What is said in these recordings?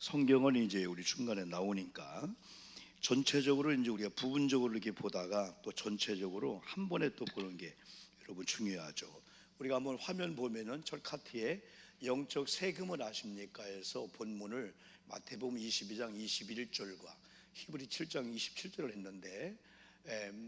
성경은 이제 우리 중간에 나오니까 전체적으로 이제 우리가 부분적으로 이렇게 보다가 또 전체적으로 한 번에 또 보는 게 여러분 중요하죠. 우리가 한번 화면 보면은 저 카트에 영적 세금을 아십니까 해서 본문을 마태복음 22장 21절과 히브리 7장 27절을 했는데,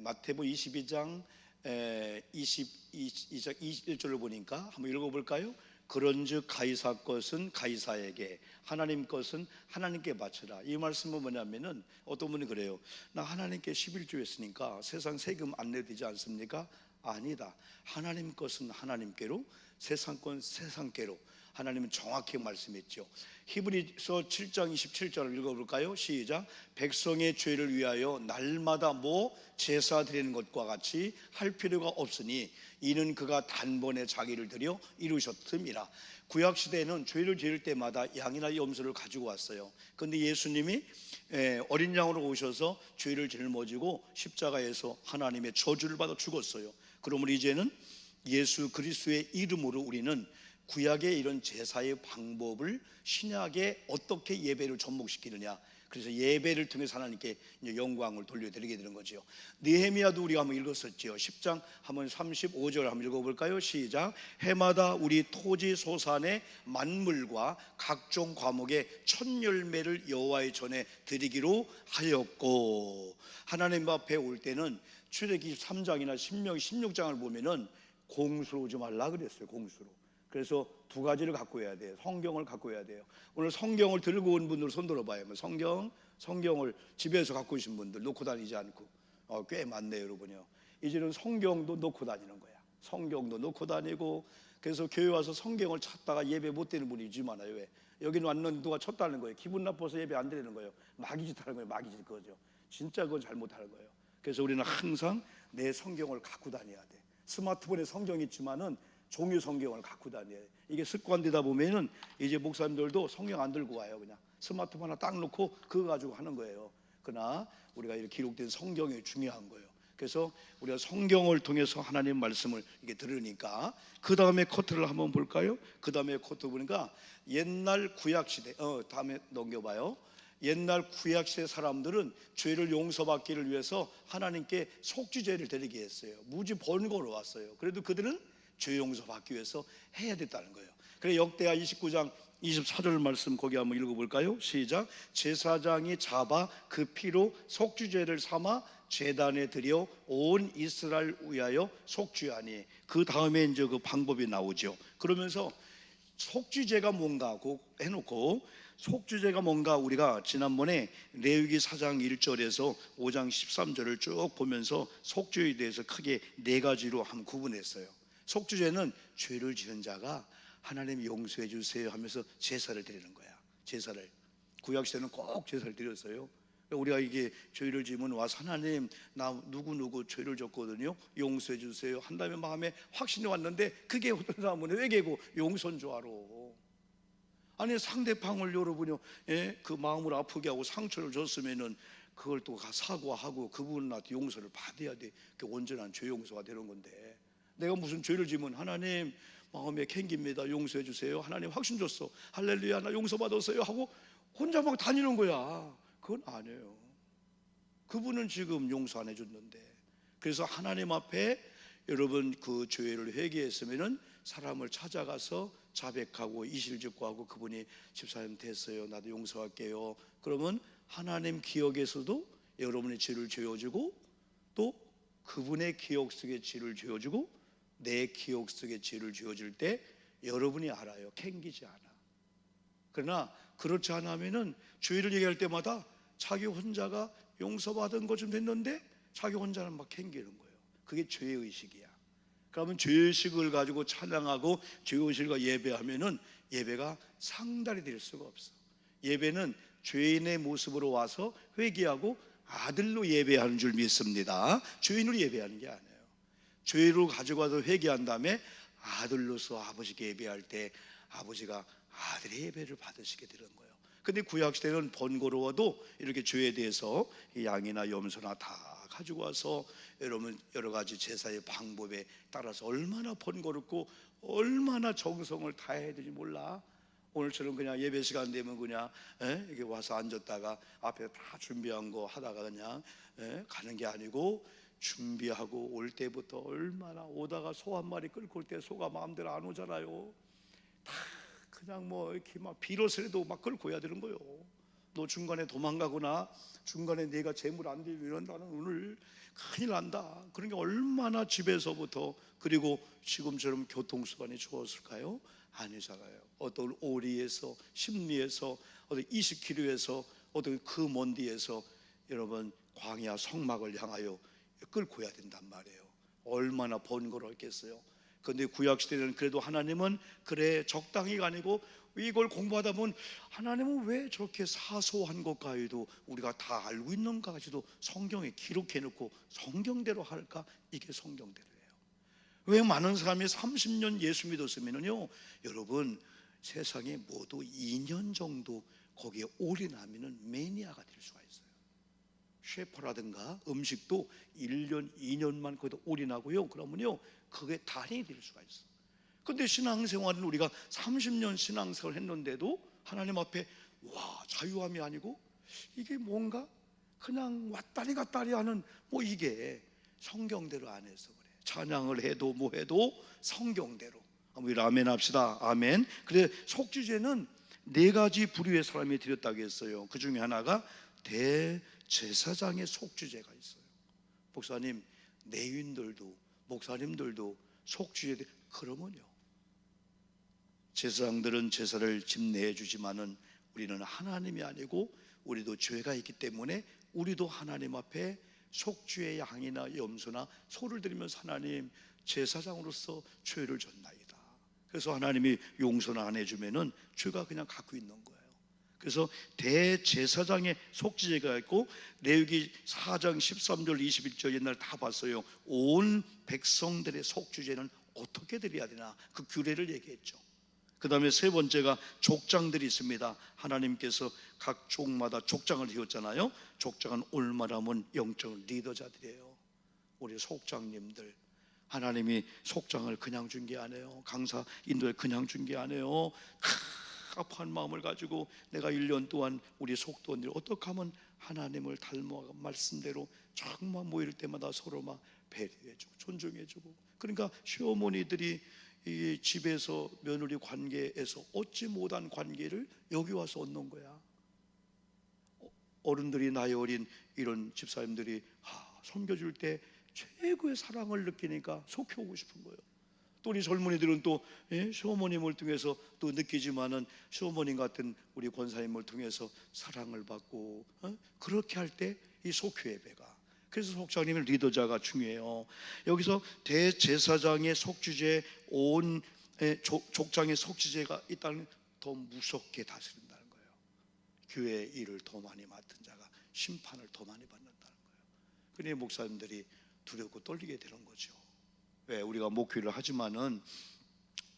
마태복음 22장 22장 21절을 보니까 한번 읽어볼까요? 그런즉 가이사 것은 가이사에게, 하나님 것은 하나님께 바치라. 이 말씀은 뭐냐면은, 어떤 분이 그래요. 나 하나님께 11조 했으니까 세상 세금 안 내도 되지 않습니까? 아니다. 하나님 것은 하나님께로, 세상 건 세상께로. 하나님은 정확히 말씀했죠. 히브리서 7장 27절을 읽어볼까요? 시작. 백성의 죄를 위하여 날마다 제사 드리는 것과 같이 할 필요가 없으니 이는 그가 단번에 자기를 들여 이루셨음이라. 구약시대에는 죄를 지을 때마다 양이나 염소를 가지고 왔어요. 그런데 예수님이 어린 양으로 오셔서 죄를 짊어지고 십자가에서 하나님의 저주를 받아 죽었어요. 그러므로 이제는 예수 그리스도의 이름으로 우리는 구약의 이런 제사의 방법을 신약에 어떻게 예배를 접목시키느냐, 그래서 예배를 통해서 하나님께 영광을 돌려드리게 되는 거죠. 느헤미야도 우리가 한번 읽었었죠. 10장 한번 35절 한번 읽어볼까요? 시작. 해마다 우리 토지 소산의 만물과 각종 과목의 첫 열매를 여호와의 전에 드리기로 하였고, 하나님 앞에 올 때는 출애굽기 3장이나 신명기 16장을 보면은 공수로 오지 말라 그랬어요. 공수로. 그래서 두 가지를 갖고 해야 돼요. 성경을 갖고 해야 돼요. 오늘 성경을 들고 온 분들 손 들어봐요. 성경을 집에서 갖고 오신 분들, 놓고 다니지 않고 꽤 많네요, 여러분요. 이제는 성경도 놓고 다니는 거야. 성경도 놓고 다니고. 그래서 교회 와서 성경을 찾다가 예배 못 드리는 분이 있지 많아요. 왜? 여기는 왔는데 누가 쳤다는 거예요. 기분 나빠서 예배 안 드리는 거예요. 마귀짓 하는 거예요. 마귀짓 그거죠. 진짜 그건 잘못하는 거예요. 그래서 우리는 항상 내 성경을 갖고 다녀야 돼. 스마트폰에 성경이 있지만은 종이 성경을 갖고 다녀야 돼. 이게 습관되다 보면은 이제 목사님들도 성경 안 들고 와요. 그냥 스마트폰 하나 딱 놓고 그거 가지고 하는 거예요. 그러나 우리가 이렇게 기록된 성경이 중요한 거예요. 그래서 우리가 성경을 통해서 하나님 말씀을 이렇게 들으니까, 그 다음에 코트를 한번 볼까요? 그 다음에 코트 보니까 옛날 구약시대, 다음에 넘겨봐요. 옛날 구약시대 사람들은 죄를 용서받기를 위해서 하나님께 속죄제를 드리게 했어요. 무지 번거로웠어요. 그래도 그들은 죄 용서받기 위해서 해야 됐다는 거예요. 그래서 역대하 29장 24절 말씀 거기 한번 읽어볼까요? 시작. 제사장이 잡아 그 피로 속죄제를 삼아 제단에 드려 온 이스라엘 위하여 속죄하니. 그 다음에 이제 그 방법이 나오죠. 그러면서 속죄제가 뭔가 해놓고, 속죄제가 뭔가 우리가 지난번에 레위기 4장 1절에서 5장 13절을 쭉 보면서 속죄에 대해서 크게 네 가지로 한번 구분했어요. 속죄제는 죄를 지은 자가 하나님 용서해 주세요 하면서 제사를 드리는 거야. 제사를. 구약시대는 꼭 제사를 드렸어요. 우리가 이게 죄를 지으면 와서 하나님 나 누구 죄를 졌거든요, 용서해 주세요 한 다음에 마음에 확신이 왔는데, 그게 어떤 사람은 회개고 용서인 줄 알아. 아니 상대방을 여러분요, 그 마음을 아프게 하고 상처를 줬으면은 그걸 또 사과하고 그분한테 용서를 받아야 돼. 그게 온전한 죄 용서가 되는 건데, 내가 무슨 죄를 지으면 하나님 마음에 캥깁니다 용서해 주세요, 하나님 확신 줬어 할렐루야 나 용서받았어요 하고 혼자 막 다니는 거야. 그건 아니에요. 그분은 지금 용서 안 해줬는데. 그래서 하나님 앞에 여러분 그 죄를 회개했으면은 사람을 찾아가서 자백하고 이실직고하고, 그분이 집사님 됐어요 나도 용서할게요. 그러면 하나님 기억에서도 여러분의 죄를 지워주고, 또 그분의 기억 속의 죄를 지워주고, 내 기억 속의 죄를 지워줄 때 여러분이 알아요. 캥기지 않아. 그러나 그렇지 않으면은 죄를 얘기할 때마다 자기 혼자가 용서받은 것 좀 됐는데 자기 혼자는 막 캥기는 거예요. 그게 죄의식이야. 그러면 죄의식을 가지고 찬양하고 죄의식과 예배하면은 예배가 상달이 될 수가 없어. 예배는 죄인의 모습으로 와서 회개하고 아들로 예배하는 줄 믿습니다. 죄인으로 예배하는 게 아니에요. 죄로 가지고 와서 회개한 다음에 아들로서 아버지께 예배할 때 아버지가 아들의 예배를 받으시게 되는 거예요. 근데 구약시대는 번거로워도 이렇게 죄에 대해서 양이나 염소나 다 가지고 와서 여러분 여러 가지 제사의 방법에 따라서 얼마나 번거롭고 얼마나 정성을 다해야 되지 몰라. 오늘처럼 그냥 예배 시간 되면 그냥 이렇게 와서 앉았다가 앞에 다 준비한 거 하다가 그냥 가는 게 아니고, 준비하고 올 때부터 얼마나, 오다가 소 한 마리 끌고 올 때 소가 마음대로 안 오잖아요. 다 그냥 뭐 이렇게 막 비로소라도 막 끌고 와야 되는 거예요. 너 중간에 도망가거나 중간에 내가 재물 안 되고 이런다는 오늘 큰일 난다. 그러니까 얼마나 집에서부터, 그리고 지금처럼 교통수단이 좋았을까요? 아니잖아요. 어떤 오리에서, 심리에서, 어떤 20km에서, 어떤 그 먼 데에서 여러분 광야 성막을 향하여 끌고 와야 된단 말이에요. 얼마나 번거롭겠어요. 그런데 구약시대는 그래도 하나님은 그래 적당히가 아니고, 이걸 공부하다 보면 하나님은 왜 저렇게 사소한 것까지도 우리가 다 알고 있는가까지도 성경에 기록해 놓고 성경대로 할까? 이게 성경대로예요. 왜 많은 사람이 30년 예수 믿었으면요, 여러분 세상에 모두 2년 정도 거기에 올인하면 매니아가 될 수가 있어요. 셰프라든가 음식도 1년, 2년만 거기다 올인하고요, 그러면요 그게 달인이 될 수가 있어요. 근데 신앙생활은 우리가 30년 신앙생활을 했는데도 하나님 앞에 와, 자유함이 아니고 이게 뭔가 그냥 왔다리 갔다리 하는, 뭐 이게 성경대로 안 해서 그래. 찬양을 해도 뭐 해도 성경대로. 우리 아멘 합시다. 아멘. 그래, 속죄제는 4가지 부류의 사람이 드렸다고 했어요. 그 중에 하나가 대제사장의 속죄제가 있어요. 목사님, 내인들도 목사님들도 속죄제, 그러면요, 제사장들은 제사를 집례해 주지만은 우리는 하나님이 아니고 우리도 죄가 있기 때문에 우리도 하나님 앞에 속죄의 양이나 염소나 소를 드리면서 하나님, 제사장으로서 죄를 졌나이다. 그래서 하나님이 용서는 안 해주면은 죄가 그냥 갖고 있는 거예요. 그래서 대제사장의 속죄제가 있고, 레위기 4장 13절 21절 옛날 다 봤어요. 온 백성들의 속죄제는 어떻게 드려야 되나, 그 규례를 얘기했죠. 그 다음에 3번째가 족장들이 있습니다. 하나님께서 각 족마다 족장을 지었잖아요. 족장은 올마라면 영적 리더자들이에요. 우리 속장님들, 하나님이 속장을 그냥 준 게 아니에요. 강사 인도에 그냥 준 게 아니에요. 아파한 마음을 가지고 내가 1년 동안 우리 속도원들 어떻게 하면 하나님을 닮아 말씀대로 정말 모일 때마다 서로 막 배려해주고 존중해주고. 그러니까 시어머니들이 이 집에서 며느리 관계에서 얻지 못한 관계를 여기 와서 얻는 거야. 어른들이, 나이 어린 이런 집사님들이 섬겨줄 때 최고의 사랑을 느끼니까 속해 오고 싶은 거예요. 또 우리 젊은이들은 또 시어머님을 통해서 또 느끼지만은 시어머님 같은 우리 권사님을 통해서 사랑을 받고, 그렇게 할 때 이 속효 예배가, 그래서 속장님의 리더자가 중요해요. 여기서 대제사장의 속죄제, 온 족장의 속죄제가 있다는, 더 무섭게 다스린다는 거예요. 교회 일을 더 많이 맡은 자가 심판을 더 많이 받는다는 거예요. 그러니 목사님들이 두렵고 떨리게 되는 거죠. 왜? 우리가 목회를 하지만은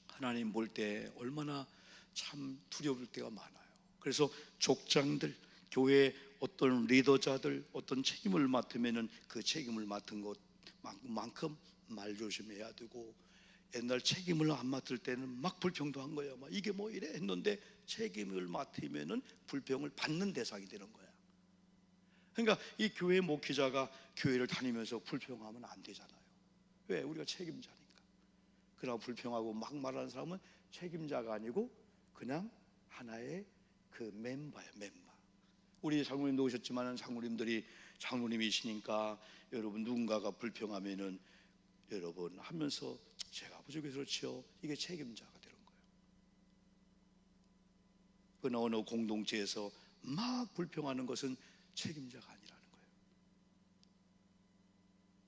하나님 볼 때 얼마나 참 두려울 때가 많아요. 그래서 족장들, 교회 어떤 리더자들 어떤 책임을 맡으면은 그 책임을 맡은 것만큼 말조심해야 되고, 옛날 책임을 안 맡을 때는 막 불평도 한 거예요. 막 이게 뭐 이래 했는데 책임을 맡으면은 불평을 받는 대상이 되는 거야. 그러니까 이 교회 목회자가 교회를 다니면서 불평하면 안 되잖아요. 왜? 우리가 책임자니까. 그러나 불평하고 막 말하는 사람은 책임자가 아니고 그냥 하나의 그 멤버예요, 멤버. 우리 장로님도 오셨지만 장로님이시니까 여러분 누군가가 불평하면은 여러분 하면서 제가 부족해서 그렇지요, 이게 책임자가 되는 거예요. 그러나 어느 공동체에서 막 불평하는 것은 책임자가 아니라는 거예요.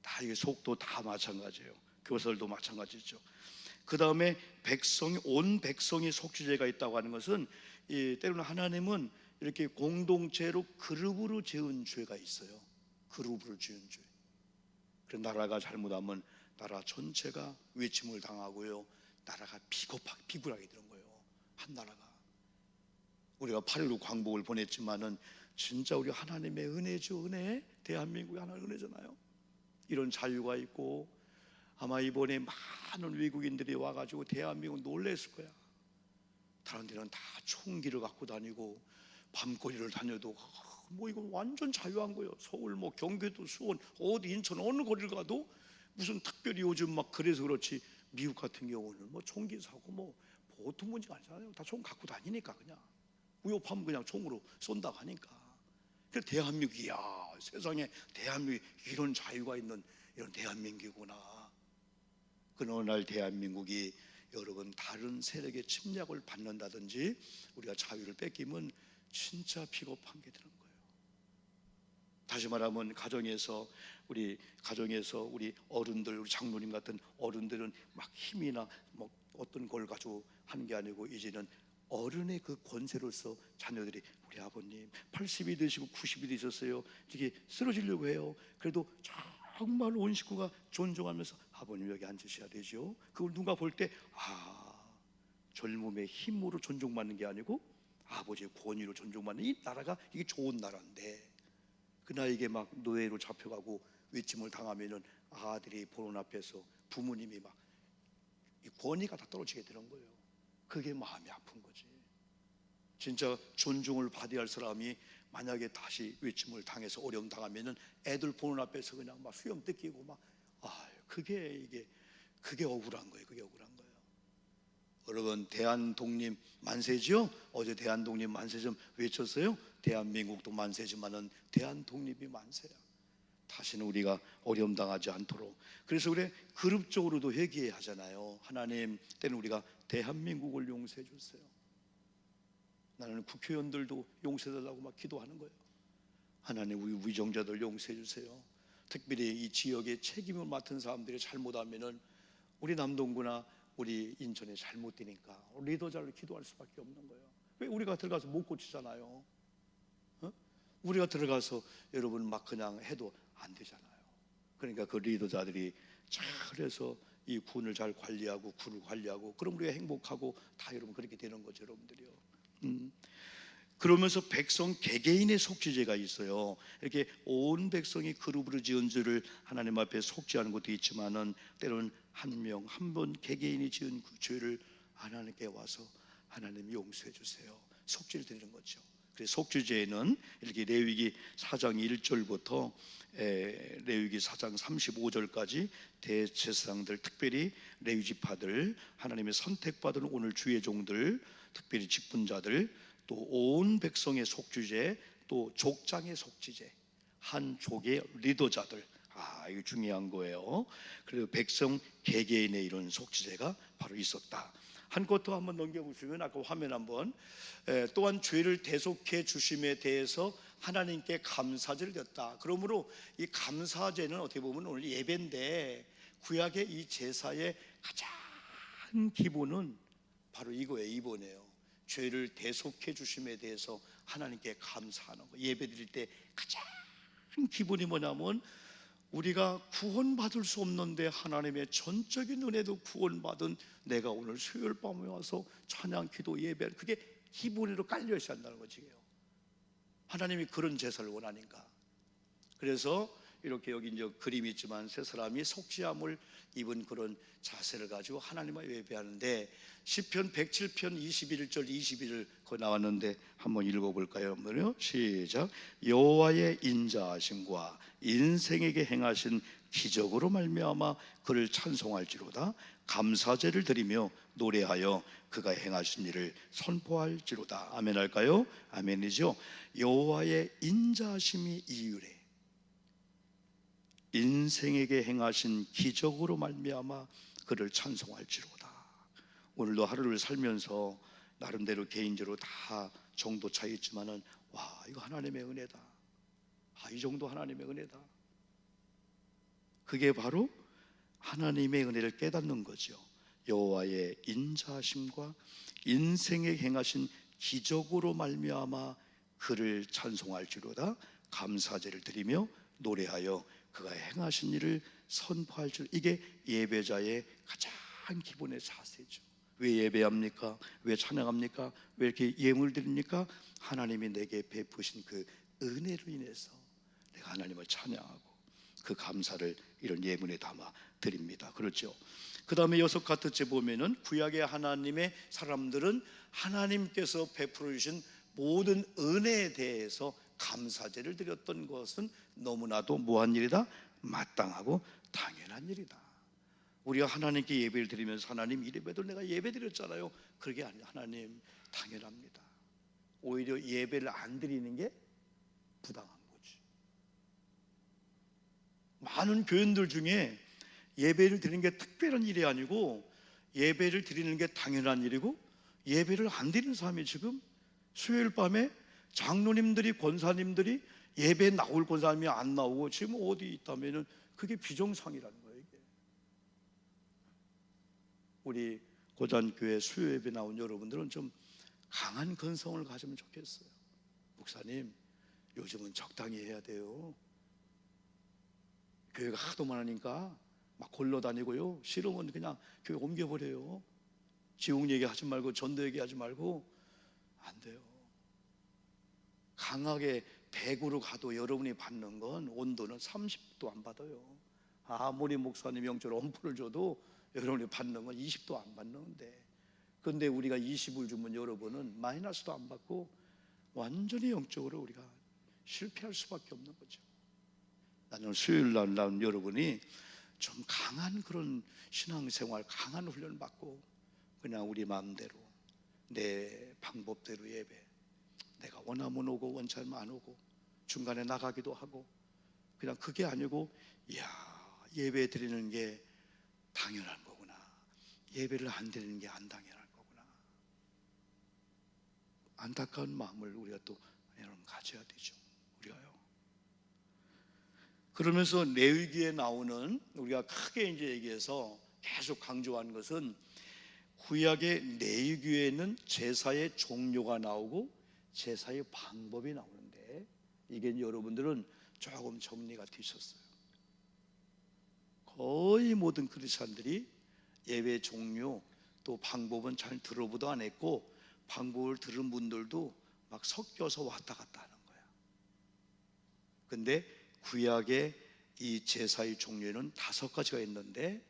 다 이게 속도 다 마찬가지예요. 교설도 마찬가지죠. 그 다음에 온 백성이 속죄제가 있다고 하는 것은, 때로는 하나님은 이렇게 공동체로 그룹으로 지은 죄가 있어요. 그룹으로 지은 죄. 그래서 나라가 잘못하면 나라 전체가 외침을 당하고요, 나라가 비굴하게 되는 거예요. 한 나라가. 우리가 8.16 광복을 보냈지만은 진짜 우리 하나님의 은혜죠, 은혜. 대한민국이 하나님의 은혜잖아요. 이런 자유가 있고, 아마 이번에 많은 외국인들이 와가지고 대한민국 놀랬을 거야. 다른 데는 다 총기를 갖고 다니고 밤거리를 다녀도 뭐 이거 완전 자유한 거예요. 서울 뭐 경기도 수원 어디 인천 어느 거리를 가도 무슨 특별히 요즘 막 그래서 그렇지 미국 같은 경우는 뭐 총기 사고 뭐 보통 문제가 아니잖아요. 다 총 갖고 다니니까 그냥 위협하면 그냥 총으로 쏜다고 하니까. 그래서 대한민국이야 세상에 대한민국 이런 자유가 있는 이런 대한민국이구나. 그런 날 대한민국이 여러분 다른 세력의 침략을 받는다든지 우리가 자유를 뺏기면 진짜 비겁한 게 되는 거예요. 다시 말하면 가정에서 우리 어른들, 우리 장로님 같은 어른들은 막 힘이나 뭐 어떤 걸 가지고 하는 게 아니고 이제는 어른의 그 권세로서 자녀들이 우리 아버님 80이 되시고 90이 되셨어요. 이게 쓰러지려고 해요. 그래도 정말 온 식구가 존중하면서 아버님 여기 앉으셔야 되죠. 그걸 누가 볼 때 젊음의 힘으로 존중받는 게 아니고 아버지의 권위로 존중받는 이 나라가 이게 좋은 나라인데 그 나이에 막 노예로 잡혀가고 외침을 당하면은 아들이 보는 앞에서 부모님이 막 이 권위가 다 떨어지게 되는 거예요. 그게 마음이 아픈 거지. 진짜 존중을 받아야 할 사람이 만약에 다시 외침을 당해서 어려움 당하면은 애들 보는 앞에서 그냥 막 수염 뜯기고 막 그게 억울한 거예요. 그게 억울한 거예요. 여러분 대한독립 만세죠? 어제 대한독립 만세 좀 외쳤어요? 대한민국도 만세지만은 대한독립이 만세야. 다시는 우리가 어려움 당하지 않도록. 그래서 우리 그룹적으로도 회개하잖아요. 하나님 때는 우리가 대한민국을 용서해 주세요. 나는 국회의원들도 용서해 달라고 막 기도하는 거예요. 하나님 우리 위정자들 용서해 주세요. 특별히 이 지역에 책임을 맡은 사람들이 잘못하면은 우리 남동구나 우리 인천에 잘못되니까 리더자를 기도할 수밖에 없는 거예요. 왜 우리가 들어가서 못 고치잖아요. 우리가 들어가서 여러분 막 그냥 해도 안 되잖아요. 그러니까 그 리더자들이 잘해서 이 군을 잘 관리하고 군을 관리하고 그럼 우리가 행복하고 다 여러분 그렇게 되는 거죠, 여러분들이요. 그러면서 백성 개개인의 속죄제가 있어요. 이렇게 온 백성이 그룹으로 지은 죄를 하나님 앞에 속죄하는 것도 있지만은 때로는 한 명 한 번 개개인이 지은 그 죄를 하나님께 와서 하나님 용서해 주세요. 속죄를 드리는 거죠. 그래서 속죄제에는 이렇게 레위기 4장 1절부터 레위기 4장 35절까지 대제사장들 특별히 레위 지파들 하나님의 선택받은 오늘 주의 종들 특별히 직분자들 또 온 백성의 속죄제 또 족장의 속죄제 한 족의 리더자들 이거 중요한 거예요. 그리고 백성 개개인의 이런 속죄제가 바로 있었다. 한 것 더 한번 넘겨보시면 아까 화면 한번 또한 죄를 대속해 주심에 대해서 하나님께 감사제를 드렸다. 그러므로 이 감사제는 어떻게 보면 오늘 예배인데 구약의 이 제사의 가장 기본은 바로 이거예요. 이번에요. 죄를 대속해 주심에 대해서 하나님께 감사하는 거. 예배 드릴 때 가장 기본이 뭐냐면 우리가 구원받을 수 없는데 하나님의 전적인 은혜도 구원받은 내가 오늘 수요일 밤에 와서 찬양, 기도, 예배 그게 기본으로 깔려 있어야 한다는 거지. 하나님이 그런 제사를 원하니까. 그래서 이렇게 여기 이제 그림이 있지만 세 사람이 속죄함을 입은 그런 자세를 가지고 하나님을 예배하는데 시편 107편 21절 22절 거 나왔는데 한번 읽어볼까요? 여러분요? 시작. 여호와의 인자하심과 인생에게 행하신 기적으로 말미암아 그를 찬송할지로다. 감사제를 드리며 노래하여 그가 행하신 일을 선포할지로다. 아멘 할까요? 아멘이죠. 여호와의 인자하심이 이유래. 인생에게 행하신 기적으로 말미암아 그를 찬송할지로다. 오늘도 하루를 살면서 나름대로 개인적으로 다 정도 차이 있지만은 이거 하나님의 은혜다. 이 정도 하나님의 은혜다. 그게 바로 하나님의 은혜를 깨닫는 거죠. 여호와의 인자하심과 인생에 행하신 기적으로 말미암아 그를 찬송할지로다. 감사제를 드리며 노래하여 그가 행하신 일을 선포할 줄. 이게 예배자의 가장 기본의 자세죠. 왜 예배합니까? 왜 찬양합니까? 왜 이렇게 예물 드립니까? 하나님이 내게 베푸신 그 은혜로 인해서 내가 하나님을 찬양하고 그 감사를 이런 예물에 담아 드립니다. 그렇죠. 그 다음에 6가지째 보면은 구약의 하나님의 사람들은 하나님께서 베풀어 주신 모든 은혜에 대해서 감사제를 드렸던 것은 너무나도 뭐한 일이다? 마땅하고 당연한 일이다. 우리가 하나님께 예배를 드리면서 하나님 이래봬도 내가 예배 드렸잖아요. 그게 아니라 하나님 당연합니다. 오히려 예배를 안 드리는 게 부당한 거지. 많은 교인들 중에 예배를 드리는 게 특별한 일이 아니고 예배를 드리는 게 당연한 일이고 예배를 안 드리는 사람이 지금 수요일 밤에 장로님들이 권사님들이 예배 나올 권사님이 안 나오고 지금 어디 있다면은 그게 비정상이라는 거예요. 이게. 우리 고단교회 수요 예배 나온 여러분들은 좀 강한 근성을 가지면 좋겠어요. 목사님, 요즘은 적당히 해야 돼요. 교회가 하도 많으니까 막 골러다니고요. 싫으면 그냥 교회 옮겨버려요. 지옥 얘기하지 말고 전도 얘기하지 말고. 안 돼요. 강하게 100으로 가도 여러분이 받는 건 온도는 30도 안 받아요. 아무리 목사님 영적으로 엄포를 줘도 여러분이 받는 건 20도 안 받는데, 그런데 우리가 20을 주면 여러분은 마이너스도 안 받고 완전히 영적으로 우리가 실패할 수밖에 없는 거죠. 나는 수요일 날 나온 여러분이 좀 강한 그런 신앙생활, 강한 훈련을 받고 그냥 우리 마음대로 내 방법대로 예배, 내가 원하면 오고 원치 않으면 안 오고 중간에 나가기도 하고, 그냥 그게 아니고 이야, 예배 드리는 게 당연한 거구나, 예배를 안 드리는 게 안 당연한 거구나, 안타까운 마음을 우리가 또 여러분 가져야 되죠. 우리가요. 그러면서 레위기에 나오는, 우리가 크게 이제 얘기해서 계속 강조한 것은 구약의 레위기에는 제사의 종류가 나오고 제사의 방법이 나오는데, 이게 여러분들은 조금 정리가 되셨어요. 거의 모든 크리스찬들이 예배 종류 또 방법은 잘 들어보도 안 했고, 방법을 들은 분들도 막 섞여서 왔다 갔다 하는 거야. 근데 구약의 이 제사의 종류에는 5가지가 있는데,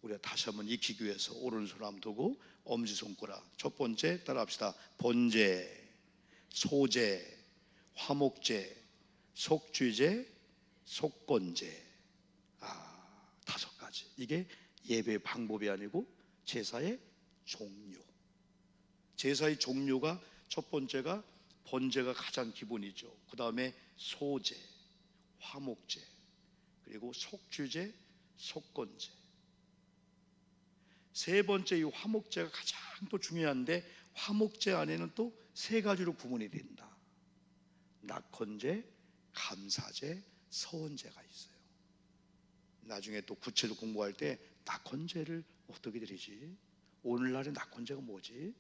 우리가 다시 한번 익히기 위해서 오른손 한번 두고 엄지손가락, 첫 번째 따라합시다. 번제, 소제, 화목제, 속죄제, 속건제. 5가지. 이게 예배의 방법이 아니고 제사의 종류. 제사의 종류가 첫 번째가 번제가 가장 기본이죠. 그 다음에 소제, 화목제, 그리고 속죄제, 속건제. 세 번째 이 화목제가 가장 또 중요한데, 화목제 안에는 또 3가지로 구분이 된다. 낙헌제, 감사제, 서원제가 있어요. 나중에 또 구체로 공부할 때 낙헌제를 어떻게 드리지? 오늘날의 낙헌제가 뭐지?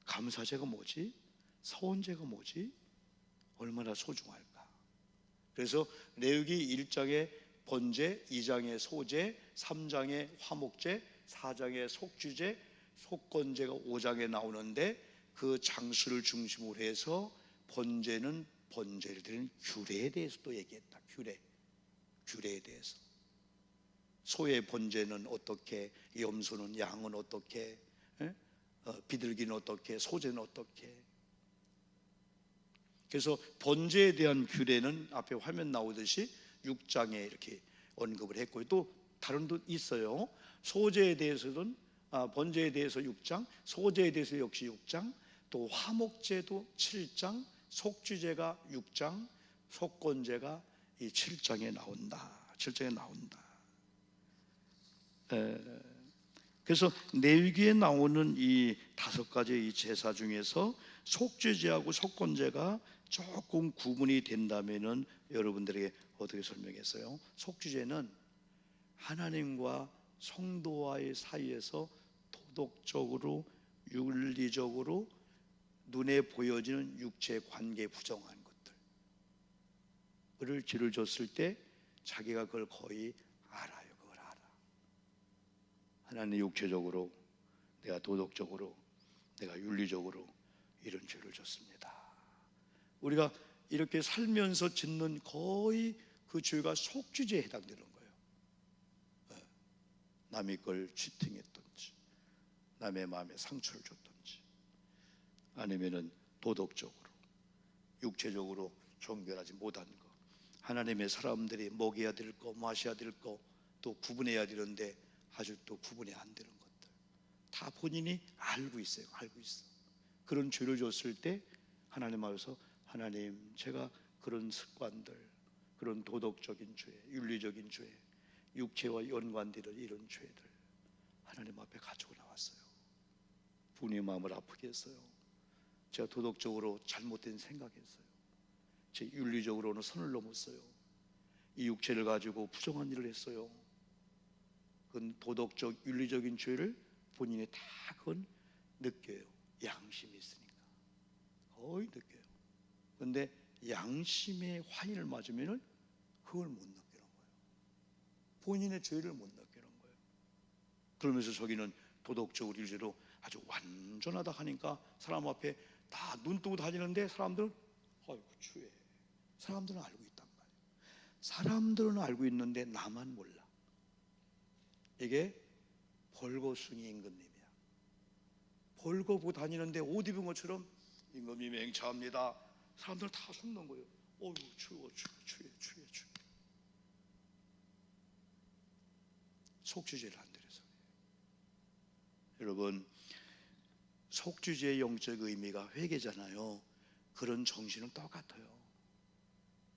감사제가 뭐지? 서원제가 뭐지? 얼마나 소중할까? 그래서 레위기 1장에 번제, 2장에 소제, 3장에 화목제, 4장에 속죄제, 속건제가 5장에 나오는데, 그 장수를 중심으로 해서 번제는 번제를 드리는 규례에 대해서 또 얘기했다. 규례에 대해서. 소의 번제는 어떻게, 염소는, 양은 어떻게, 비둘기는 어떻게, 소제는 어떻게. 그래서 번제에 대한 규례는 앞에 화면 나오듯이 6장에 이렇게 언급을 했고, 또 다른 도 있어요. 소제에 대해서는 번제에 대해서 6장, 소제에 대해서 역시 6장, 또 화목제도 7장, 속죄제가 6장, 속건제가 이 7장에 나온다. 7장에 나온다. 그래서 레위기에 나오는 이 5가지 이 제사 중에서 속죄제하고 속건제가 조금 구분이 된다면은 여러분들에게 어떻게 설명했어요? 속죄제는 하나님과 성도와의 사이에서 도덕적으로, 윤리적으로 눈에 보여지는 육체 관계 부정한 것들을 죄를 졌을 때 자기가 그걸 거의 알아요. 그걸 알아. 하나님, 육체적으로, 내가 도덕적으로, 내가 윤리적으로 이런 죄를 졌습니다. 우리가 이렇게 살면서 짓는 거의 그 죄가 속죄제에 해당되는 거예요. 남의 걸 치팅했든지 남의 마음에 상처를 줬든지 아니면은 도덕적으로 육체적으로 정결하지 못한 거, 하나님의 사람들이 먹여야 될 거, 마셔야 될 거, 또 구분해야 되는데 아주 또 구분이 안 되는 것들 다 본인이 알고 있어요. 알고 있어. 그런 죄를 줬을 때 하나님 앞에서 하나님, 제가 그런 습관들, 그런 도덕적인 죄, 윤리적인 죄, 육체와 연관되는 이런 죄들 하나님 앞에 가지고 나왔어요. 부모님 마음을 아프게 했어요. 제가 도덕적으로 잘못된 생각했어요. 제 윤리적으로는 선을 넘었어요. 이 육체를 가지고 부정한 일을 했어요. 그건 도덕적, 윤리적인 죄를 본인이 다 그건 느껴요. 양심이 있으니까 거의 느껴요. 그런데 양심의 화인을 맞으면 그걸 못 느끼는 거예요. 본인의 죄를 못 느끼는 거예요. 그러면서 저기는 도덕적으로 윤리적으로 아주 완전하다 하니까 사람 앞에 다 눈 뜨고 다니는데 사람들은 아이고 추해. 사람들은 알고 있단 말이에요. 사람들은 알고 있는데 나만 몰라. 이게 벌거숭이 임금님이야. 벌거 보고 다니는데 옷 입은 것처럼 임금님이 행차합니다. 사람들 다 숨는 거예요. 어휴 추워 추해. 속죄제를 안 드려서. 여러분, 속죄제의 영적 의미가 회개잖아요. 그런 정신은 똑같아요.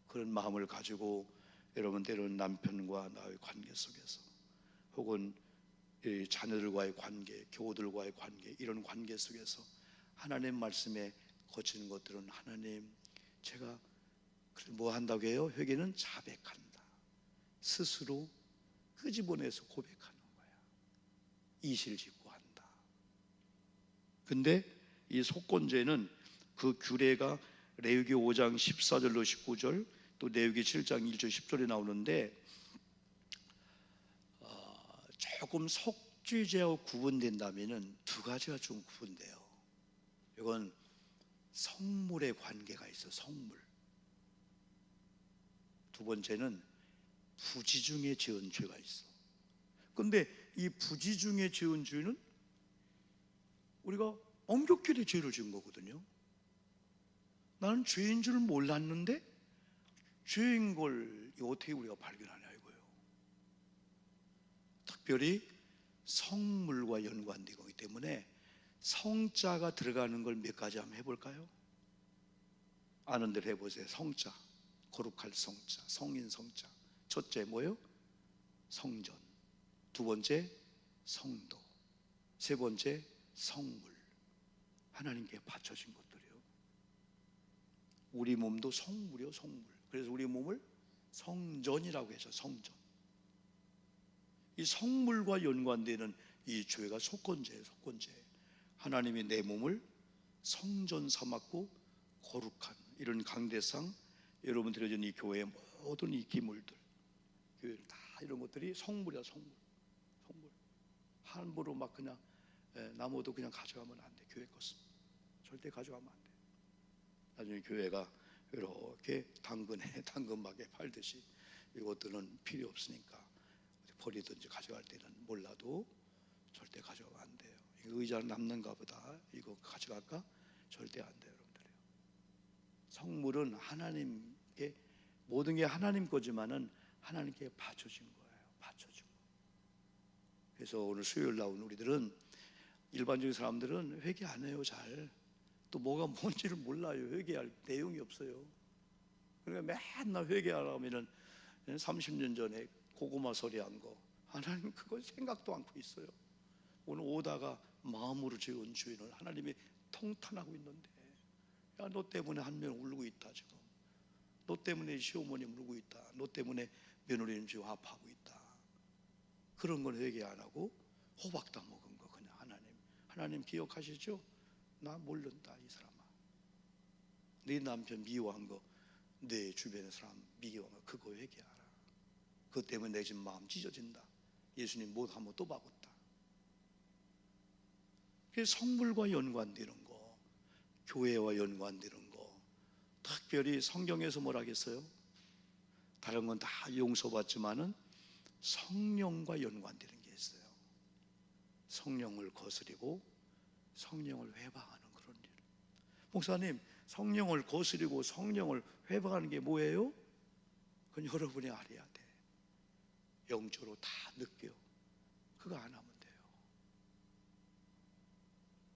그런 마음을 가지고 여러분 때로는 남편과 나의 관계 속에서 혹은 자녀들과의 관계, 교우들과의 관계, 이런 관계 속에서 하나님 말씀에 거치는 것들은 하나님, 제가 뭐 한다고 해요? 회개는 자백한다. 스스로 끄집어내서 고백하는 거야. 이실직고 한다. 근데 이 속건제는 그 규례가 레위기 5장 14절로 19절, 또 레위기 7장 1절 10절에 나오는데 조금 속죄제하고 구분된다면은 두 가지가 좀 구분돼요. 이건 성물의 관계가 있어. 성물. 두 번째는 부지 중에 지은 죄가 있어. 근데 이 부지 중에 지은 죄는 우리가 엄격하게 죄를 지은 거거든요. 나는 죄인 줄 몰랐는데 죄인 걸 어떻게 우리가 발견하냐 이거예요. 특별히 성물과 연관되기 때문에 성자가 들어가는 걸 몇 가지 한번 해볼까요? 아는 대로 해보세요. 성자, 거룩할 성자, 성인 성자. 첫째 뭐예요? 성전. 두 번째 성도. 세 번째 성물. 하나님께 바쳐진 것들이요. 우리 몸도 성물이요, 성물. 그래서 우리 몸을 성전이라고 해서 성전. 이 성물과 연관되는 이 죄가 속건제예요. 속건제. 하나님이 내 몸을 성전 삼았고 거룩한 이런 강대상, 여러분 드려진 이 교회의 모든 이 기물들, 교회 다 이런 것들이 성물이야. 성물. 함부로 막 그냥 나무도 그냥 가져가면 안 돼. 교회 것은 절대 가져가면 안 돼. 나중에 교회가 이렇게 당근마개 팔듯이 이것들은 필요 없으니까 버리든지 가져갈 때는 몰라도 절대 가져가면 안 돼요. 이거 의자는 남는가 보다. 이거 가져갈까? 절대 안 돼요, 여러분들요. 성물은 하나님께, 모든 게 하나님 거지만은 하나님께 바쳐진 거예요. 바쳐진 거. 그래서 오늘 수요일 나온 우리들은, 일반적인 사람들은 회개 안 해요. 잘. 또 뭐가 뭔지를 몰라요. 회개할 내용이 없어요. 그러니까 맨날 회개하라면은 30년 전에 고구마 소리 한 거, 하나님 그거 생각도 않고 있어요. 오늘 오다가 마음으로 지은 죄를 하나님이 통탄하고 있는데, 야, 너 때문에 한 명 울고 있다 지금. 너 때문에 시어머님 울고 있다. 너 때문에 며느리님 지금 아파하고 있다. 그런 건 회개 안 하고 호박 다 먹은 거 그냥 하나님 기억하시죠? 나 모른다 이 사람아. 네 남편 미워한 거, 내 주변의 사람 미워한 거, 그거 회개하라. 그것 때문에 내 지금 마음 찢어진다. 예수님 못 한번 또 바꿨다. 그래서 성물과 연관되는 거, 교회와 연관되는 거, 특별히 성경에서 뭐라 하겠어요? 다른 건 다 용서받지만은 성령과 연관되는 게 있어요. 성령을 거스리고 성령을 회방하는 그런 일. 목사님, 성령을 거스리고 성령을 회방하는 게 뭐예요? 그건 여러분이 알아야 돼. 영적으로 다 느껴. 그거 안 하면 돼요.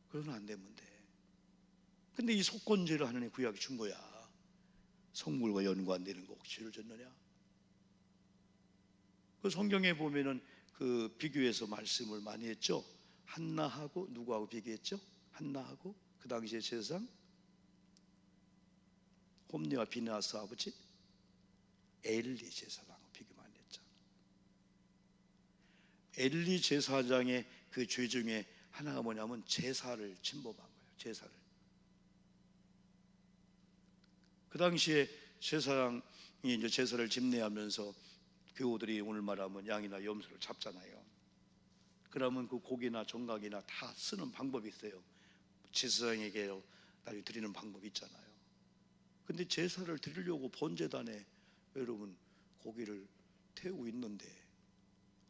그건 안 되면 돼. 근데 이 속건제를 하나님 구약이 준 거야. 성물과 연관되는 거 혹시 죄를 졌느냐? 그 성경에 보면은 그 비교해서 말씀을 많이 했죠. 한나하고 누구하고 비교했죠? 한나하고 그 당시의 제사장 홈리와 비느하스 아버지 엘리 제사장하고 비교 많이 했잖아. 엘리 제사장의 그 죄 중에 하나가 뭐냐면 제사를 침범한 거예요. 제사를. 그 당시에 제사장이 이제 제사를 집례하면서 교우들이 오늘 말하면 양이나 염소를 잡잖아요. 그러면 그 고기나 정각이나 다 쓰는 방법이 있어요. 제사장에게 나중에 드리는 방법이 있잖아요. 근데 제사를 드리려고 번제단에 여러분 고기를 태우고 있는데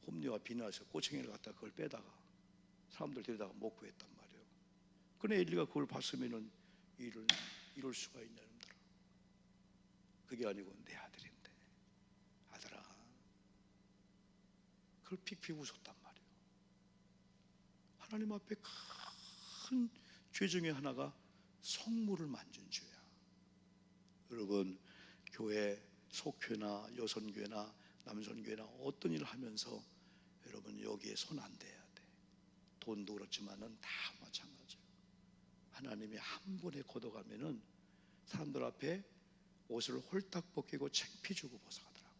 홈리와 비느하스가 꼬챙이를 갖다 그걸 빼다가 사람들 데려다가 먹고 했단 말이에요. 그런데 엘리가 그걸 봤으면은 이럴 수가 있냐 여러분들. 그게 아니고 내 아들인데 아들아 그걸 픽픽 웃었단 말이에요. 하나님 앞에 큰 죄 중에 하나가 성물을 만진 죄야. 여러분 교회 속회나 여선교회나 남선교회나 어떤 일을 하면서 여러분 여기에 손 안 대야 돼. 돈도 그렇지만은 다 마찬가지예요. 하나님이 한 번에 걷어가면은 사람들 앞에 옷을 홀딱 벗기고 창피 주고 벗어가더라고.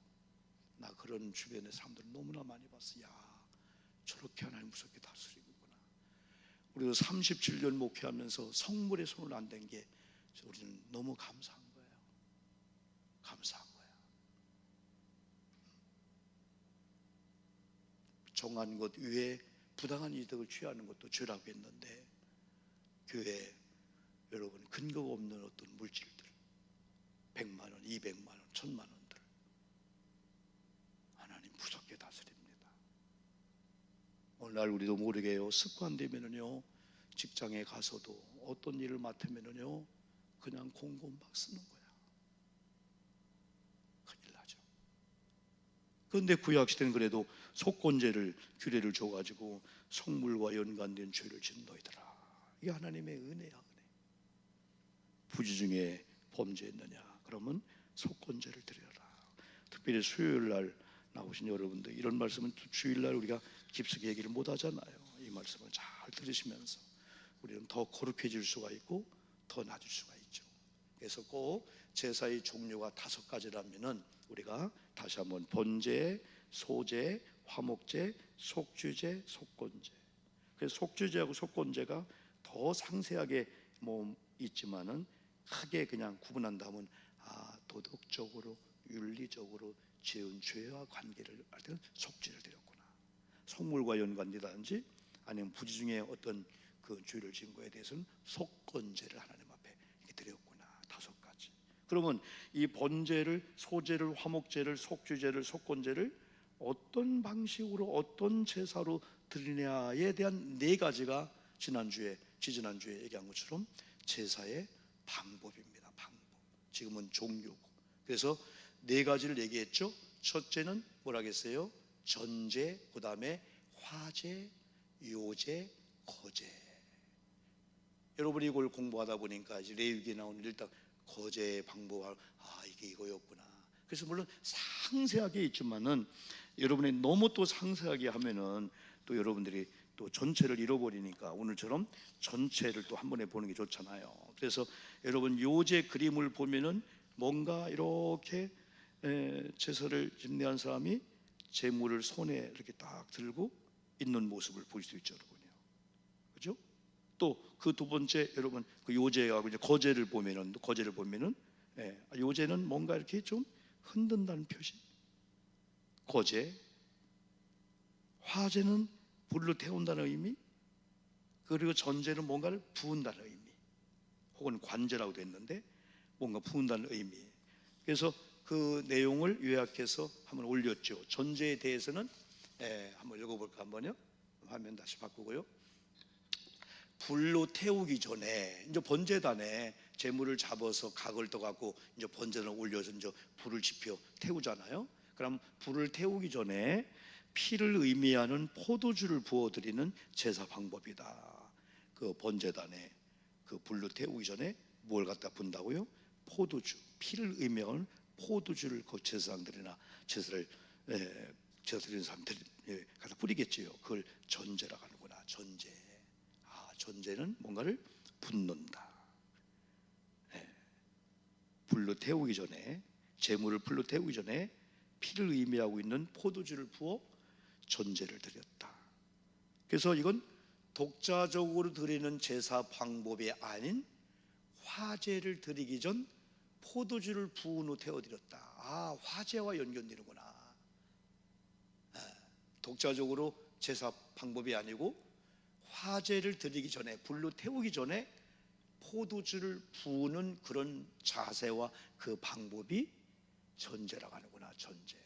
나 그런 주변의 사람들 너무나 많이 봤어. 야 저렇게 하나님 무섭게 다스리구나. 우리도 37년 목회하면서 성물에 손을 안 댄 게 우리는 너무 감사한 거예요. 감사한 거야. 정한 것 위에 부당한 이득을 취하는 것도 죄라고 했는데 교회 여러분 근거가 없는 어떤 물질들 100만 원, 200만 원, 1000만 원들 하나님 무섭게 다스립니다. 오늘날 우리도 모르게요 습관되면은요 직장에 가서도 어떤 일을 맡으면은요 그냥 공금 막 쓰는 거야. 큰일 나죠. 그런데 구약시대는 그래도 속건제를 규례를 줘가지고 성물과 연관된 죄를 짓는 너희들아 이게 하나님의 은혜야. 은혜. 부지 중에 범죄했느냐 그러면 속건제를 드려라. 특별히 수요일날 나오신 여러분들 이런 말씀은 주일날 우리가 깊숙이 얘기를 못 하잖아요. 이 말씀을 잘 들으시면서 우리는 더 거룩해질 수가 있고 더 낮을 수가 있죠. 그래서 꼭 제사의 종류가 5가지라면은 우리가 다시 한번 번제, 소제, 화목제, 속주제, 속건제. 그래서 속주제하고 속건제가 더 상세하게 뭐 있지만은 크게 그냥 구분한다면 도덕적으로 윤리적으로 지은 죄와 관계를 할 때는 속죄를 드렸구나. 속물과 연관되다든지 아니면 부지 중에 어떤 그 죄를 지은 거에 대해서는 속건제를 하나님 앞에 드렸구나. 5가지. 그러면 이 번제를, 소제를, 화목제를, 속주제를, 속건제를 어떤 방식으로 어떤 제사로 드리냐에 대한 4가지가 지지난주에 얘기한 것처럼 제사의 방법입니다. 방법. 지금은 종교고. 그래서 4가지를 얘기했죠. 첫째는 뭐라겠어요? 전제, 그 다음에 화제, 요제, 거제. 여러분이 이걸 공부하다 보니까 이제 레위기에 나오는 일단 거제의 방법을 이게 이거였구나. 그래서 물론 상세하게 있지만은 여러분이 너무 또 상세하게 하면은 또 여러분들이 또 전체를 잃어버리니까 오늘처럼 전체를 또 한 번에 보는 게 좋잖아요. 그래서 여러분 요제 그림을 보면은 뭔가 이렇게 제사를 집례한 사람이 제물을 손에 이렇게 딱 들고 있는 모습을 볼 수 있죠, 여러분요. 그죠? 또 그 2번째 여러분 그 요제하고 이제 거제를 보면은 요제는 뭔가 이렇게 좀 흔든다는 표시. 거제, 화제는 불로 태운다는 의미, 그리고 전제는 뭔가를 부은다는 의미, 혹은 관제라고도 했는데 뭔가 부은다는 의미. 그래서 그 내용을 요약해서 한번 올렸죠. 전제에 대해서는 한번 읽어볼까 한번요. 화면 다시 바꾸고요. 불로 태우기 전에 이제 번제단에 제물을 잡아서 각을 떠갖고 이제 번제단을 올려서 이제 불을 지펴 태우잖아요. 그럼 불을 태우기 전에 피를 의미하는 포도주를 부어드리는 제사 방법이다. 그 번제단에 그 불로 태우기 전에 뭘 갖다 분다고요? 포도주, 피를 의미하는 포도주를 그 제사장들이나 제사를 제사 드리는 사람들이 갖다 뿌리겠지요. 그걸 전제라고 하는구나. 전제. 전제는 뭔가를 붓는다. 불로 태우기 전에, 제물을 불로 태우기 전에 피를 의미하고 있는 포도주를 부어 전제를 드렸다. 그래서 이건 독자적으로 드리는 제사 방법이 아닌 화제를 드리기 전 포도주를 부은 후 태워드렸다. 화제와 연결되는구나. 독자적으로 제사 방법이 아니고 화제를 드리기 전에, 불로 태우기 전에 포도주를 부으는 그런 자세와 그 방법이 전제라고 하는구나. 전제.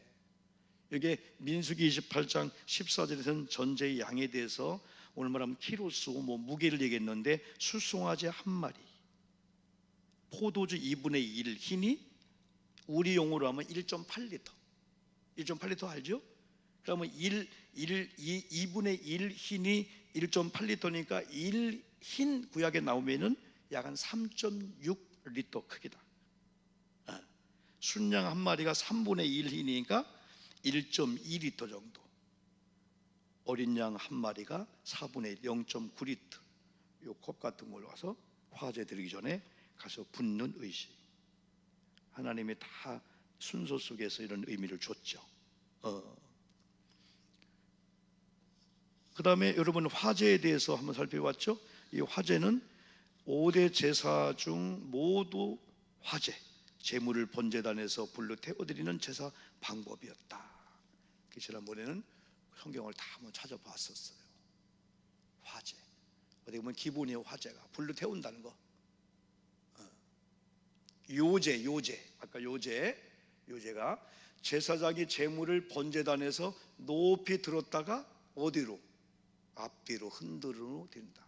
여기에 민수기 28장 14절에서는 전제의 양에 대해서 오늘 말하면 키로수, 무게를 얘기했는데 수송아지 한 마리, 포도주 2분의 1 흰이 우리 용어로 하면 1.8리터. 1.8리터 알죠? 그러면 2분의 1 흰이 1.8리터니까 1 흰 구약에 나오면은 약 한 3.6리터 크기다. 순양 한 마리가 3분의 1 흰이니까 1.2리터 정도. 어린 양 한 마리가 4분의 1, 0.9리터. 요 컵 같은 걸로 가서 화제 드리기 전에 가서 붓는 의식. 하나님이 다 순서 속에서 이런 의미를 줬죠. 그 다음에 여러분 화제에 대해서 한번 살펴봤죠. 이 화제는 5대 제사 중 모두 화제, 제물을 번제단에서 불로 태워드리는 제사 방법이었다. 지난번에는 성경을 다 한번 찾아봤었어요. 화제, 어떻게 보면 기본이에요. 화제가 불로 태운다는 거. 요제, 아까 요제가 제사장이 제물을 번제단에서 높이 들었다가 어디로? 앞뒤로 흔들어 댄다.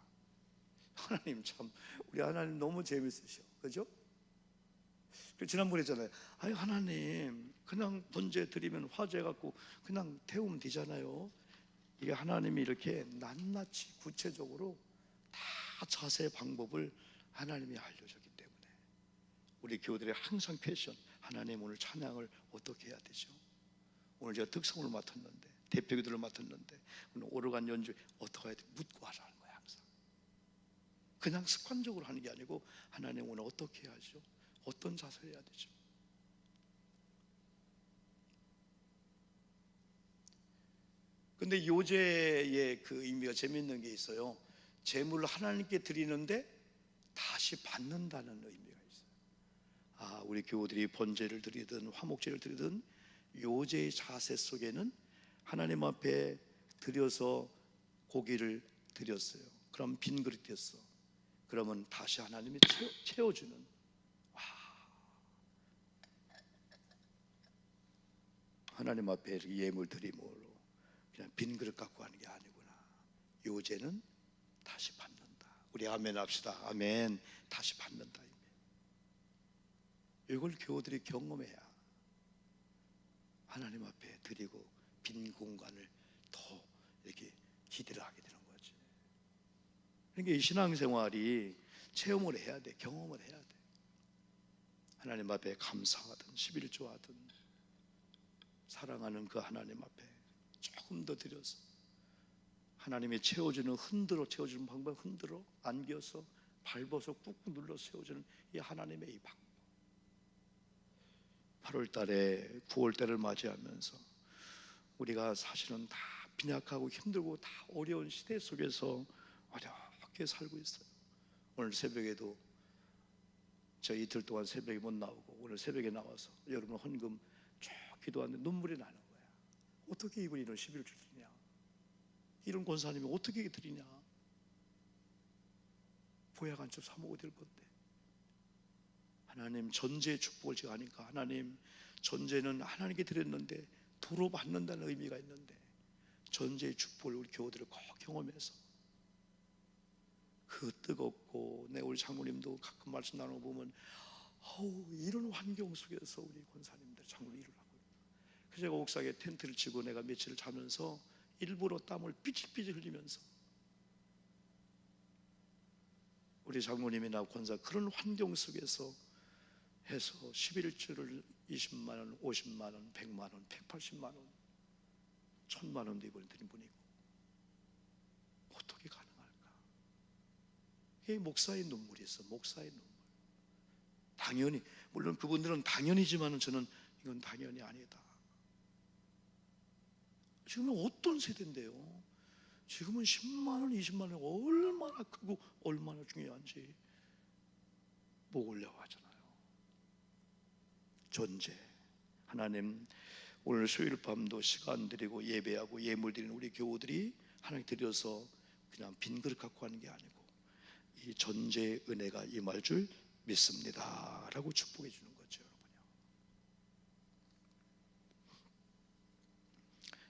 하나님 참, 우리 하나님 너무 재밌으셔. 그죠? 지난번에 했잖아요. 아니 하나님 그냥 번제 드리면 화제 갖고 그냥 태우면 되잖아요. 이게 하나님이 이렇게 낱낱이 구체적으로 다 자세 방법을 하나님이 알려줬기 때문에 우리 교우들의 항상 패션, 하나님 오늘 찬양을 어떻게 해야 되죠? 오늘 제가 특성을 맡았는데, 대표기도를 맡았는데 오늘 오르간 연주 어떻게 해야 돼? 묻고 하라는 거야. 항상 그냥 습관적으로 하는 게 아니고 하나님 오늘 어떻게 해야죠? 어떤 자세를 해야 되죠? 근데 요제의 그 의미가 재밌는 게 있어요. 제물을 하나님께 드리는데 다시 받는다는 의미가 있어요. 우리 교우들이 번제를 드리든 화목제를 드리든 요제의 자세 속에는 하나님 앞에 드려서 고기를 드렸어요. 그럼 빈 그릇 됐어. 그러면 다시 하나님이 채워주는, 하나님 앞에 예물 드림으로 그냥 빈 그릇 갖고 하는 게 아니구나. 요제는 다시 받는다. 우리 아멘 합시다. 아멘. 다시 받는다. 이걸 교우들이 경험해야 하나님 앞에 드리고 빈 공간을 더 이렇게 기대를 하게 되는 거지. 그러니까 이 신앙생활이 체험을 해야 돼. 경험을 해야 돼. 하나님 앞에 감사하든 11조하든 사랑하는 그 하나님 앞에 조금 더 드려서 하나님이 채워주는, 흔들어 채워주는 방법, 흔들어 안겨서 밟아서 꾹꾹 눌러 세워주는 이 하나님의 이 방법. 8월 달에 9월 달을 맞이하면서 우리가 사실은 다 빈약하고 힘들고 다 어려운 시대 속에서 어렵게 살고 있어요. 오늘 새벽에도 저 이틀 동안 새벽에 못 나오고 오늘 새벽에 나와서 여러분 헌금 쭉 기도하는데 눈물이 나는 거야. 어떻게 이분이 이런 11줄 드리냐? 이런 권사님이 어떻게 드리냐? 보약 한 첩 사 먹어야 될 건데. 하나님 전제의 축복을 제가 하니까 하나님 전제는 하나님께 드렸는데 도로 받는다는 의미가 있는데 전제의 축복을 우리 교우들을 꼭 경험해서 그 뜨겁고, 우리 장로님도 가끔 말씀 나눠보면 이런 환경 속에서 우리 권사님들 장로님 일을 하고, 그래서 제가 옥상에 텐트를 치고 내가 며칠을 자면서 일부러 땀을 삐질삐질 흘리면서 우리 장로님이나 권사 그런 환경 속에서 해서 11주를 20만 원, 50만 원, 100만 원, 180만 원, 1000만 원도 이번에 드린 분이고, 어떻게 가능할까? 이게 목사의 눈물이 있어. 목사의 눈물. 당연히, 물론 그분들은 당연히지만은 저는 이건 당연히 아니다. 지금은 어떤 세대인데요? 지금은 10만 원, 20만 원 얼마나 크고 얼마나 중요한지 먹으려고 하잖아요. 존재. 하나님, 오늘 수요일 밤도 시간 드리고 예배하고 예물 드리는 우리 교우들이 하나님 드려서 그냥 빈 그릇 갖고 하는 게 아니고 이 존재의 은혜가 임할 줄 믿습니다 라고 축복해 주는 거죠.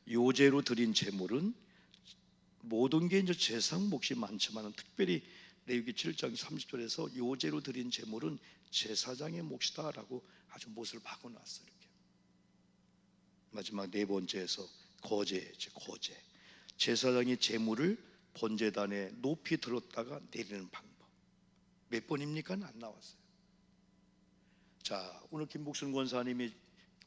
여러분요, 요제로 드린 제물은 모든 게 이제 제사 몫이 많지만 특별히 레위기 7장 30절에서 요제로 드린 제물은 제사장의 몫이다 라고 아주 못을 박아놨어요. 이렇게. 마지막 네 번째에서 거제. 제사장이 제물을 번제단에 높이 들었다가 내리는 방법. 몇 번입니까? 안 나왔어요. 자, 오늘 김복순 권사님이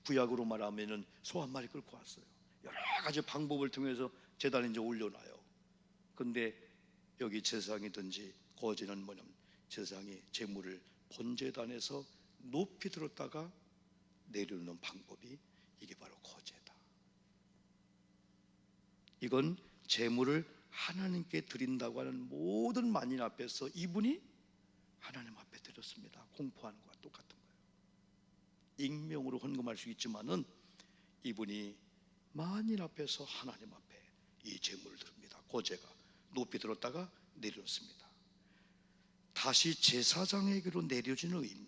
구약으로 말하면은 소 한 마리 끌고 왔어요. 여러 가지 방법을 통해서 제단에 이제 올려놔요. 근데 여기 제사장이든지 거제는 뭐냐면 제사장이 제물을 번제단에서 높이 들었다가 내려놓는 방법이 이게 바로 거제다. 이건 제물을 하나님께 드린다고 하는 모든 만인 앞에서 이분이 하나님 앞에 드렸습니다. 공포하는 것과 똑같은 거예요. 익명으로 헌금할 수 있지만은 이분이 만인 앞에서 하나님 앞에 이 제물을 드립니다. 거제가 높이 들었다가 내려놓습니다. 다시 제사장에게로 내려지는 의미.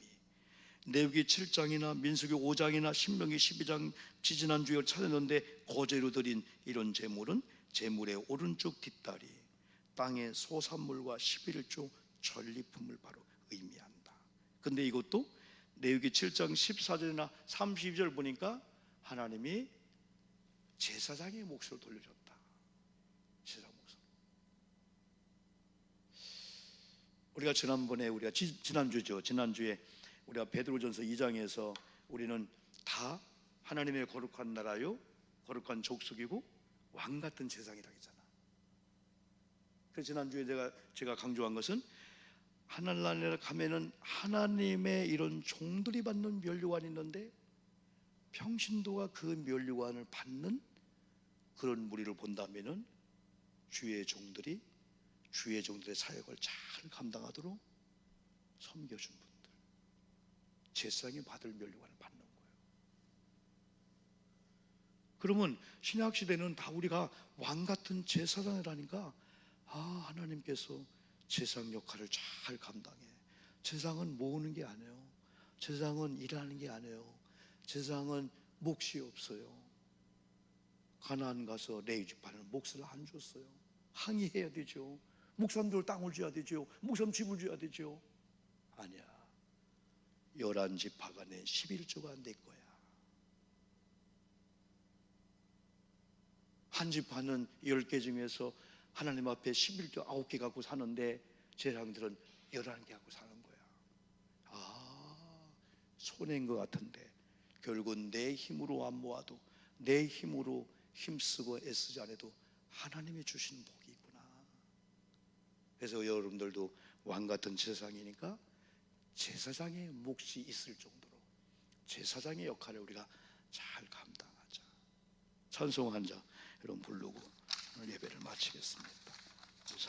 레위기 7장이나 민수기 5장이나 신명기 12장 지지난주에 찾았는데 거제로 드린 이런 제물은 제물의 오른쪽 뒷다리, 땅의 소산물과 11조 전리품을 바로 의미한다. 근데 이것도 레위기 7장 14절이나 32절 보니까 하나님이 제사장의 몫으로 돌려줬다. 제사장 몫으로. 우리가 지난주에 우리가 베드로전서 2장에서 우리는 다 하나님의 거룩한 나라요, 거룩한 족속이고 왕 같은 세상이라 했잖아. 그래서 지난주에 제가 강조한 것은 하늘나라에 가면은 하나님의 이런 종들이 받는 면류관이 있는데 평신도가 그 면류관을 받는 그런 무리를 본다면은 주의 종들의 사역을 잘 감당하도록 섬겨준 분들, 제사장이 받을 면류관을 받는 거예요. 그러면 신약시대는 다 우리가 왕같은 제사장이라니까 하나님께서 제사장 역할을 잘 감당해. 제사장은 모으는 게 아니에요. 제사장은 일하는 게 아니에요. 제사장은 몫이 없어요. 가나안 가서 레위 지파는 몫을 안 줬어요. 항의해야 되죠. 목사님들 땅을 줘야 되죠. 목사님 집을 줘야 되죠. 아니야. 11지파가 내 11조가 내 거야. 한 지파는 10개 중에서 하나님 앞에 11조 9개 갖고 사는데 제사장들은 11개 갖고 사는 거야. 손해인 것 같은데 결국은 내 힘으로 안 모아도, 내 힘으로 힘쓰고 애쓰지 않아도 하나님이 주신 복이 있구나. 그래서 여러분들도 왕같은 제사장이니까 제사장의 몫이 있을 정도로 제사장의 역할을 우리가 잘 감당하자. 찬송 한 자 여러분 부르고 오늘 예배를 마치겠습니다.